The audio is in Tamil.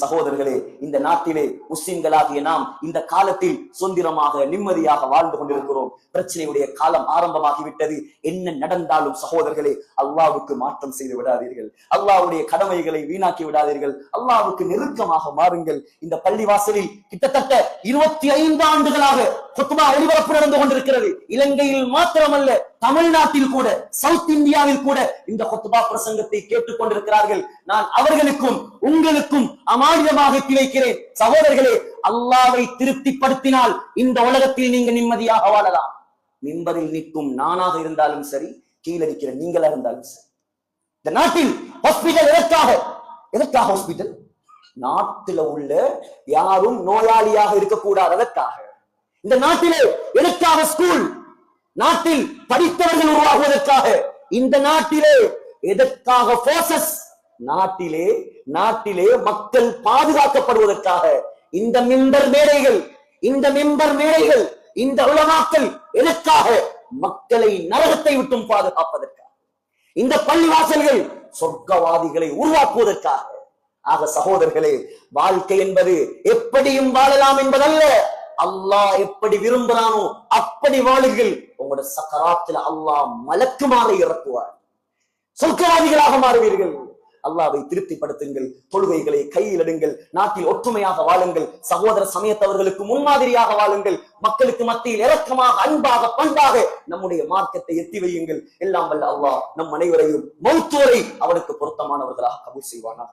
சகோதரர்களே, இந்த நாட்டிலே முஸ்லிம்களாகிய நாம் இந்த காலத்தில் சுதந்திரமாக நிம்மதியாக வாழ்ந்து கொண்டிருக்கிறோம். பிரச்சனையுடைய காலம் ஆரம்பமாகிவிட்டது. என்ன நடந்தாலும் சகோதரர்களே, அல்லாஹ்வுக்கு மாற்றம் செய்து விடாதீர்கள். அல்லாஹ்வுடைய கடமைகளை வீணாக்கி விடாதீர்கள். அல்லாஹ்வுக்கு நெருக்கமாக மாறுங்கள். இந்த பள்ளிவாசலில் கிட்டத்தட்ட 25 ஆண்டுகளாக குத்பா ஒளிபரப்பு நடந்து கொண்டிருக்கிறது. இலங்கையில் மாத்திரமல்ல, தமிழ்நாட்டில் கூட, சவுத் இந்தியாவில் கூட இந்த குத்பா பிரசங்கத்தை கேட்டுக் கொண்டிருக்கிறார்கள். நான் அவர்களுக்கும் உங்களுக்கும் அமானிதமாக வைக்கிறேன். சகோதரர்களே, அல்லாஹ்வை திருப்திப்படுத்தினால் இந்த உலகத்தில் நீங்க நிம்மதியாக வாழலாம். மிம்பரில் நிற்கும் நானாக இருந்தாலும் சரி, கீழடிக்கிற நீங்களா இருந்தாலும் சரி. இந்த நாட்டில் ஹாஸ்பிட்டல் எதற்காக ஹாஸ்பிட்டல்? நாட்டில உள்ள யாரும் நோயாளியாக இருக்கக்கூடாது. அதற்காக. இந்த நாட்டிலே எதற்காக ஸ்கூல்? நாட்டில் படித்தவர்கள் உருவாகுவதற்காக. இந்த நாட்டிலே எதற்காக போர்சஸ்? நாட்டிலே மக்கள் பாதுகாக்கப்படுவதற்காக. இந்த மிம்பர் மேடைகள், இந்த உலமாக்கள் எதற்காக? மக்களை நரகத்தை விட்டும் பாதுகாப்பதற்காக. இந்த பள்ளிவாசல்கள் சொர்க்கவாதிகளை உருவாக்குவதற்காக. ஆக சகோதரர்களே, வாழ்க்கை என்பது எப்படியும் வாழலாம் என்பதல்ல. அல்லாஹ் எப்படி விரும்புகிறானோ அப்படி வாழுங்கள். உங்களோட சக்கராத்துல அல்லாஹ் மலக்குமாக இறக்குவார். சொர்க்கவாதிகளாக மாறுவீர்கள். அல்லாஹ்வை திருப்திப்படுத்துங்கள். தொழுகைகளை கையில் எடுங்கள். நாட்டில் ஒற்றுமையாக வாழுங்கள். சகோதர சமயத்தவர்களுக்கு முன்மாதிரியாக வாழுங்கள். மக்களுக்கு மத்தியில் இரக்கமாக, அன்பாக, பண்பாக நம்முடைய மார்க்கத்தை எத்தி வையுங்கள். எல்லாம் வல்ல அல்லாஹ் நம் அனைவரையும் மௌத் வரை அவனுக்கு பொருத்தமானவர்களாக கபூல் செய்வானாக.